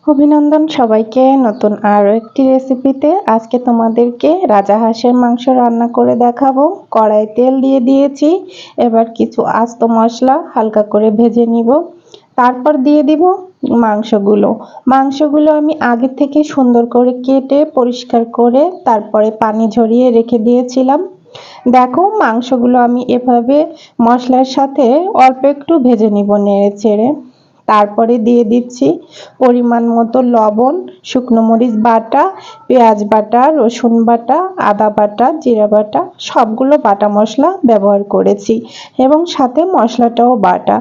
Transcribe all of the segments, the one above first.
অভিনন্দন সবাইকে নতুন আরো একটি রেসিপিতে। আজকে তোমাদেরকে রাজা হাঁসের মাংস রান্না করে দেখাবো। কড়াই তেল দিয়ে দিয়েছি, এবার কিছু আস্ত মশলা হালকা করে ভেজে নিব। তারপর দিয়ে দিব মাংসগুলো আমি আগে থেকে সুন্দর করে কেটে পরিষ্কার করে তারপরে পানি ঝরিয়ে রেখে দিয়েছিলাম। দেখো, মাংসগুলো আমি এভাবে মশলার সাথে অল্প একটু ভেজে নিব নেড়ে চেড়ে। তারপরে দিয়ে দিচ্ছি পরিমাণ মতো লবণ, শুকনো মরিচ বাটা, পেঁয়াজ বাটা, রসুন বাটা, আদা বাটা, জিরা বাটা, সবগুলো বাটা মশলা ব্যবহার করেছি এবং সাথে মশলাটাও বাটা।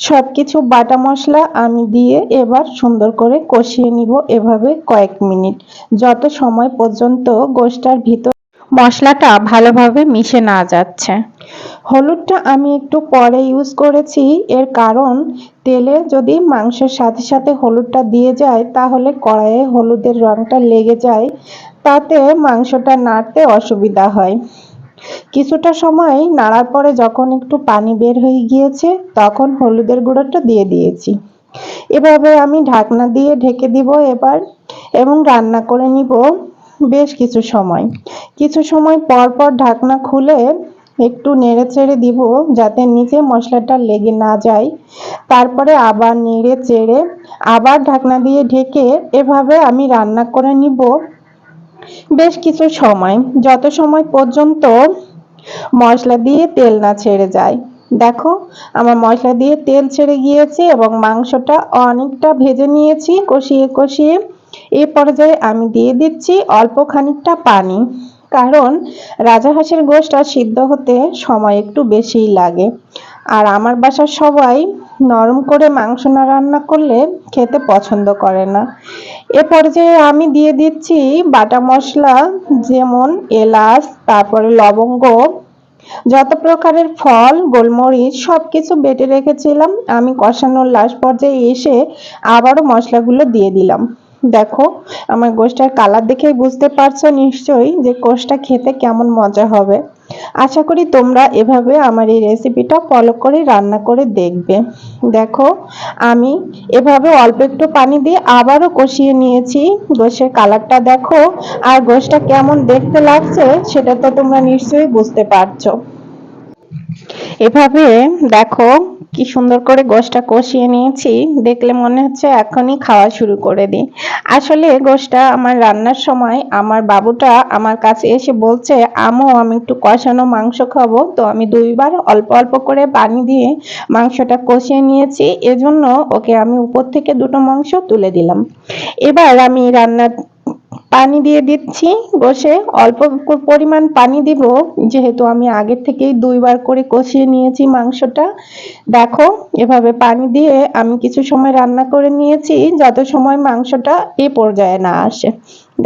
সবকিছু বাটা মশলা আমি দিয়ে এবার সুন্দর করে কষিয়ে নিব এভাবে কয়েক মিনিট, যত সময় পর্যন্ত গোশটার ভিতর মশলাটা ভালোভাবে মিশে না যাচ্ছে। হলুদটা আমি একটু পরে ইউজ করেছি, এর কারণ তেলে যদি মাংসের সাথে সাথে হলুদটা দিয়ে যায় তাহলে কড়াইয়ে হলুদের রংটা লেগে যায়, তাতে মাংসটা নাড়তে অসুবিধা হয়। কিছুটা সময় নাড়ার পরে যখন একটু পানি বের হয়ে গিয়েছে তখন হলুদের গুঁড়োটা দিয়ে দিয়েছি। এভাবে আমি ঢাকনা দিয়ে ঢেকে দিব এবার এবং রান্না করে নিব বেশ কিছু সময় পর পর ঢাকনা খুলে একটু নেড়ে চেড়ে দিব যাতে নিচে মশলাটা লেগে না যায়। তারপরে আবার নেড়ে চেড়ে আবার ঢাকনা দিয়ে ঢেকে এভাবে আমি রান্না করে নিব বেশ কিছু সময়, যত সময় পর্যন্ত মশলা দিয়ে তেল না ছেড়ে যায়। দেখো, আমার মশলা দিয়ে তেল ছেড়ে গিয়েছে এবং মাংসটা অনেকটা ভেজে নিয়েছি কষিয়ে কষিয়ে। এই পর্যায়ে আমি দিয়ে দিচ্ছি অল্প খানিকটা পানি, কারণ রাজাহাঁসের গোশটা সিদ্ধ হতে সময় একটু বেশিই লাগে। আর আমার বাসার সবাই নরম করে মাংস না রান্না করলে খেতে পছন্দ করে না। এ পর্যায়ে আমি দিয়ে দিচ্ছি বাটা মশলা, যেমন এলাচ, তারপরে লবঙ্গ, যত প্রকারের ফল, গোলমরিচ সবকিছু বেটে রেখেছিলাম। আমি কষানোর লাস্ট পর্যায়ে এসে আবারও মশলাগুলো দিয়ে দিলাম। দেখো, আমার গোশটার কালার দেখেই বুঝতে পারছো নিশ্চয়ই যে গোশটা খেতে কেমন মজা হবে। আশা করি তোমরা এভাবে আমার এই রেসিপিটা ফলো করে রান্না করে দেখবে। দেখো, আমি এভাবে অল্প একটু পানি দিয়ে আবারও কষিয়ে নিয়েছি। গোশের কালারটা দেখো, আর গোশটা কেমন দেখতে লাগছে সেটা তো তোমরা নিশ্চয়ই বুঝতে পারছো। এভাবে দেখো কি সুন্দর করে গোশটা কষিয়ে নিয়েছি, দেখলে মনে হচ্ছে এখনই খাওয়া শুরু করে দিই। আসলে গোশটা আমার রান্নার সময় আমার বাবুটা আমার কাছে এসে বলছে, আম্মু আমি একটু কষানো মাংস খাবো, তো আমি দুইবার অল্প অল্প করে পানি দিয়ে মাংসটা কষিয়ে নিয়েছি, এজন্য ওকে আমি উপর থেকে দুটো মাংস তুলে দিলাম। এবার আমি রান্নার পানি দিয়ে দিচ্ছি গোশে, অল্প পরিমাণ পানি দিব, যেহেতু আমি আগের থেকেই দুইবার করে কষিয়ে নিয়েছি মাংসটা। দেখো, এভাবে পানি দিয়ে আমি কিছু সময় রান্না করে নিয়েছি যত সময় মাংসটা এ পর্যায়ে না আসে।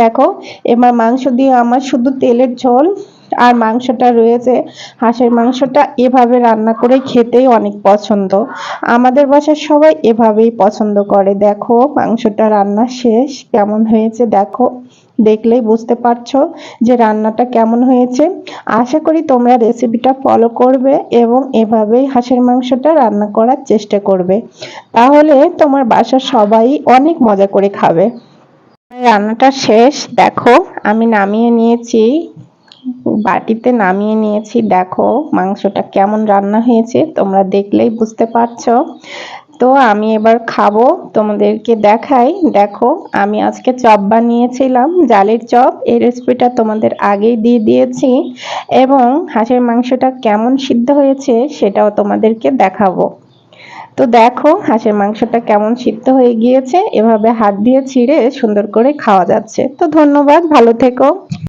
দেখো, এবার মাংস দিয়ে আমার শুধু তেলের ঝোল আর মাংসটা রয়েছে। হাঁসের মাংসটা এভাবে রান্না করে খেতেই অনেক পছন্দ, আমাদের বাসার সবাই এভাবেই পছন্দ করে। দেখো, মাংসটা রান্না শেষ, কেমন হয়েছে দেখো, দেখলেই বুঝতে পারছো যে রান্নাটা কেমন হয়েছে। আশা করি তোমরা রেসিপিটা ফলো করবে এবং এভাবেই হাঁসের মাংসটা রান্না করার চেষ্টা করবে, তাহলে তোমার বাসার সবাই অনেক মজা করে খাবে। রান্নাটা শেষ, দেখো আমি নামিয়ে নিয়েছি, বাটিতে নামিয়ে নিয়েছি। দেখো মাংসটা কেমন রান্না হয়েছে, তোমরা দেখলেই বুঝতে পারছো। তো আমি এবার খাবো, তোমাদেরকে দেখাই। দেখো, আমি আজকে চপ বানিয়েছিলাম, জালের চপ। এই রেসিপিটা তোমাদের আগেই দিয়ে দিয়েছি এবং হাঁসের মাংসটা কেমন সিদ্ধ হয়েছে সেটাও তোমাদেরকে দেখাবো। তো দেখো হাঁসের মাংসটা কেমন সিদ্ধ হয়ে গিয়েছে, এভাবে হাত দিয়ে ছিঁড়ে সুন্দর করে খাওয়া যাচ্ছে। তো ধন্যবাদ, ভালো থেকো।